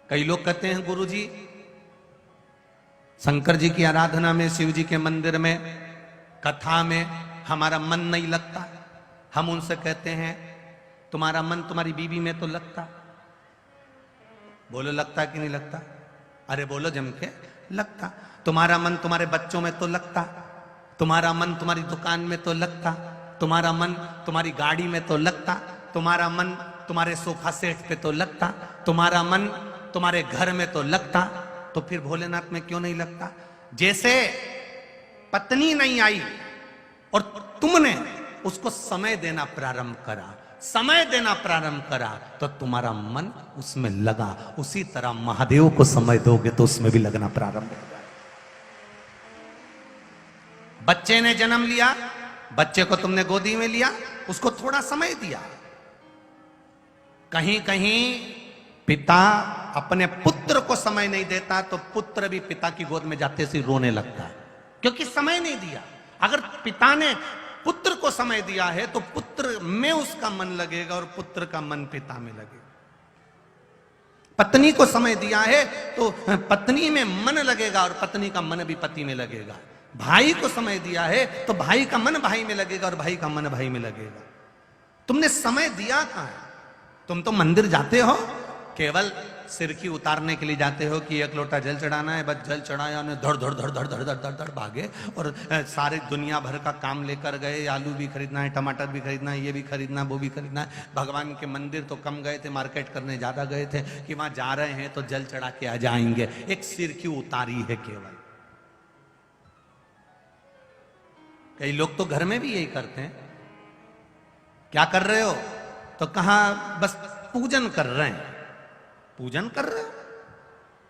कई लोग कहते हैं गुरुजी शंकर जी की आराधना में, शिव जी के मंदिर में, कथा में हमारा मन नहीं लगता। हम उनसे कहते हैं तुम्हारा मन तुम्हारी बीवी में तो लगता। बोलो लगता कि नहीं लगता? अरे बोलो जम के, लगता। तुम्हारा मन तुम्हारे बच्चों में तो लगता, तुम्हारा मन तुम्हारी दुकान में तो लगता, तुम्हारा मन तुम्हारी गाड़ी में तो लगता, तुम्हारा मन तुम्हारे सोफा सेट पे तो लगता, तुम्हारा मन तुम्हारे घर में तो लगता। तो फिर भोलेनाथ में क्यों नहीं लगता? जैसे पत्नी नहीं आई और तुमने उसको समय देना प्रारंभ करा, समय देना प्रारंभ करा तो तुम्हारा मन उसमें लगा। उसी तरह महादेव को समय दोगे तो उसमें भी लगना प्रारंभ होगा। बच्चे ने जन्म लिया, बच्चे को तुमने गोदी में लिया, उसको थोड़ा समय दिया। कहीं कहीं पिता अपने पुत्र को समय नहीं देता तो पुत्र भी पिता की गोद में जाते से रोने लगता है, क्योंकि समय नहीं दिया। अगर पिता ने पुत्र को समय दिया है तो पुत्र में उसका मन लगेगा और पुत्र का मन पिता में लगेगा। पत्नी को समय दिया है तो पत्नी में मन लगेगा और पत्नी का मन भी पति में लगेगा। भाई को समय दिया है तो भाई का मन भाई में लगेगा और भाई का मन भाई में लगेगा। तुमने समय दिया कहां है? तुम तो मंदिर जाते हो केवल सिरकी उतारने के लिए जाते हो कि एक लोटा जल चढ़ाना है, बस जल चढ़ाया, उन्हें धड़ धड़ धड़ धड़ धड़ धड़ धड़ धड़ भागे और सारे दुनिया भर का काम लेकर गए। आलू भी खरीदना है, टमाटर भी खरीदना है, ये भी खरीदना, वो भी खरीदना है। भगवान के मंदिर तो कम गए थे, मार्केट करने ज्यादा गए थे कि वहां जा रहे हैं तो जल चढ़ा के आ जाएंगे। एक सिरकी उतारी है केवल। कई लोग तो घर में भी यही करते हैं। क्या कर रहे हो? तो कहा बस पूजन कर रहे हैं। पूजन कर रहे हो?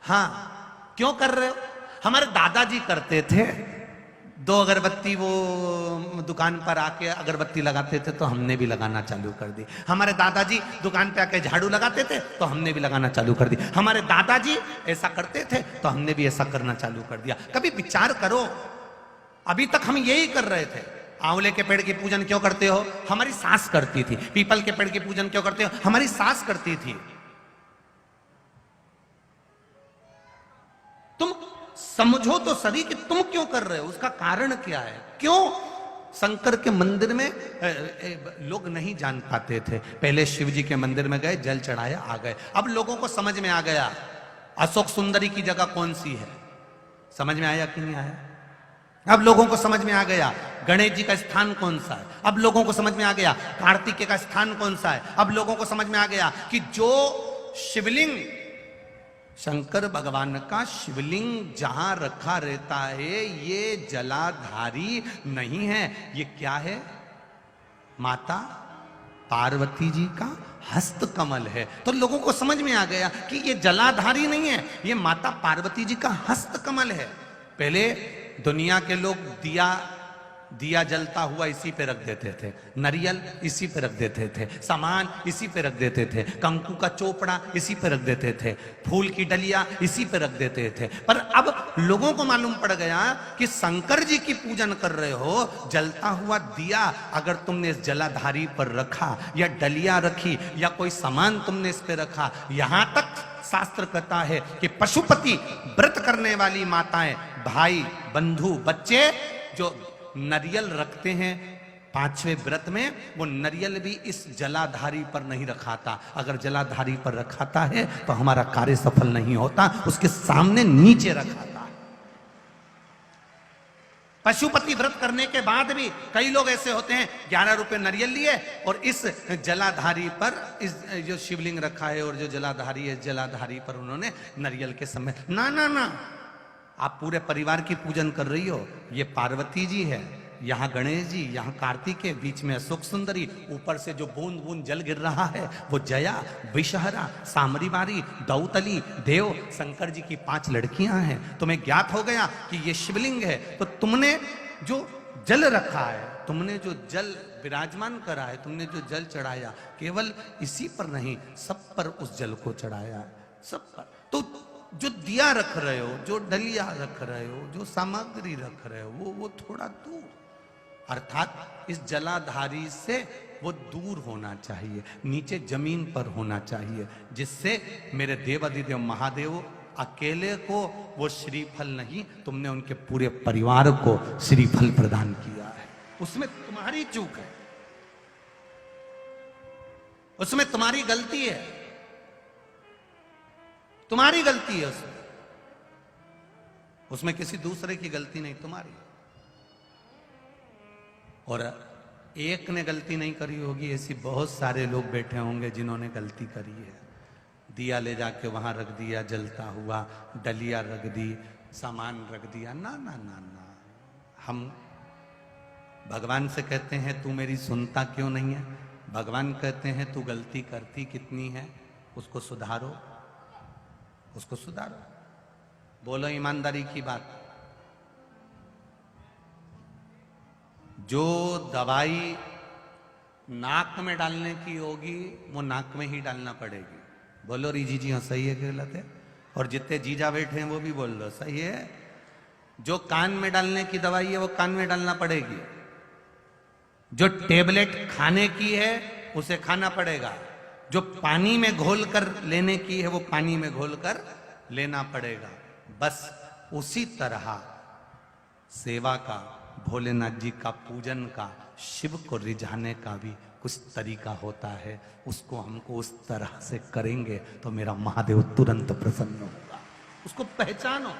हाँ, क्यों कर रहे हो? हमारे दादाजी करते थे। 2 अगरबत्ती वो दुकान पर आके अगरबत्ती लगाते थे तो हमने भी लगाना चालू कर दी। हमारे दादाजी दुकान पे आके झाड़ू लगाते थे तो हमने भी लगाना चालू कर दी। हमारे दादाजी ऐसा करते थे तो हमने भी ऐसा करना चालू कर दिया। कभी विचार करो, अभी तक हम यही कर रहे थे। आंवले के पेड़ की पूजन क्यों करते हो? हमारी सास करती थी। पीपल के पेड़ की पूजन क्यों करते हो? हमारी सास करती थी। तुम समझो तो सही कि तुम क्यों कर रहे हो, उसका कारण क्या है? क्यों शंकर के मंदिर में लोग नहीं जान पाते थे? पहले शिव जी के मंदिर में गए, जल चढ़ाया, आ गए। अब लोगों को समझ में आ गया अशोक सुंदरी की जगह कौन सी है। समझ में आया कि नहीं आया? अब लोगों को समझ में आ गया गणेश जी का स्थान कौन सा है। अब लोगों को समझ में आ गया कार्तिकेय का स्थान कौन सा है। अब लोगों को समझ में आ गया कि जो शिवलिंग शंकर भगवान का शिवलिंग जहां रखा रहता है ये जलाधारी नहीं है, ये क्या है? माता पार्वती जी का हस्त कमल है। तो लोगों को समझ में आ गया कि ये जलाधारी नहीं है, ये माता पार्वती जी का हस्त कमल है। पहले दुनिया के लोग दिया जलता हुआ इसी पे रख देते थे, नारियल इसी पे रख देते थे, सामान इसी पे रख देते थे, कंकु का चोपड़ा इसी पे रख देते थे, फूल की डलिया इसी पे रख देते थे। पर अब लोगों को मालूम पड़ गया कि शंकर जी की पूजन कर रहे हो, जलता हुआ दिया अगर तुमने इस जलाधारी पर रखा या डलिया रखी या कोई सामान तुमने इस पे रखा, यहां तक शास्त्र कहता है कि पशुपति व्रत करने वाली माताएं, भाई, बंधु, बच्चे जो नरियल रखते हैं 5वें व्रत में, वो नरियल भी इस जलाधारी पर नहीं रखाता। अगर जलाधारी पर रखाता है तो हमारा कार्य सफल नहीं होता, उसके सामने नीचे रखाता। पशुपति व्रत करने के बाद भी कई लोग ऐसे होते हैं 11 रुपए नरियल लिए और इस जलाधारी पर इस जो शिवलिंग रखा है और जो जलाधारी है जलाधारी पर उन्होंने नरियल के समय ना ना ना, आप पूरे परिवार की पूजन कर रही हो। ये पार्वती जी है, यहाँ गणेश जी, यहाँ कार्तिकेय, बीच में अशोक सुंदरी, ऊपर से जो बूंद बूंद जल गिर रहा है वो जया, विषहरा, सामरीवारी, दौतली, देव, शंकर जी की 5 लड़कियां हैं। तुम्हें ज्ञात हो गया कि ये शिवलिंग है, तो तुमने जो जल रखा है, तुमने जो जल विराजमान करा है, तुमने जो जल चढ़ाया, केवल इसी पर नहीं सब पर उस जल को चढ़ाया, सब पर। तो जो दिया रख रहे हो, जो डलिया रख रहे हो, जो सामग्री रख रहे हो, वो थोड़ा दूर, अर्थात इस जलाधारी से वो दूर होना चाहिए, नीचे जमीन पर होना चाहिए, जिससे मेरे देवाधिदेव महादेव अकेले को वो श्रीफल नहीं, तुमने उनके पूरे परिवार को श्रीफल प्रदान किया है। उसमें तुम्हारी चूक है, उसमें तुम्हारी गलती है, तुम्हारी गलती है उसमें किसी दूसरे की गलती नहीं, तुम्हारी। और एक ने गलती नहीं करी होगी, ऐसी बहुत सारे लोग बैठे होंगे जिन्होंने गलती करी है। दिया ले जाके वहां रख दिया जलता हुआ, डलिया रख दी, सामान रख दिया, ना ना ना ना। हम भगवान से कहते हैं तू मेरी सुनता क्यों नहीं है? भगवान कहते हैं तू गलती करती कितनी है, उसको सुधारो, उसको सुधारो। बोलो ईमानदारी की बात। जो दवाई नाक में डालने की होगी वो नाक में ही डालना पड़ेगी। बोलो रीजी जी, हाँ सही है कि गलत है? और जितने जीजा बैठे हैं वो भी बोल लो सही है। जो कान में डालने की दवाई है वो कान में डालना पड़ेगी, जो टेबलेट खाने की है उसे खाना पड़ेगा, जो पानी में घोल कर लेने की है वो पानी में घोल कर लेना पड़ेगा। बस उसी तरह सेवा का, भोलेनाथ जी का पूजन का, शिव को रिझाने का भी कुछ तरीका होता है। उसको हमको उस तरह से करेंगे तो मेरा महादेव तुरंत प्रसन्न होगा। उसको पहचानो।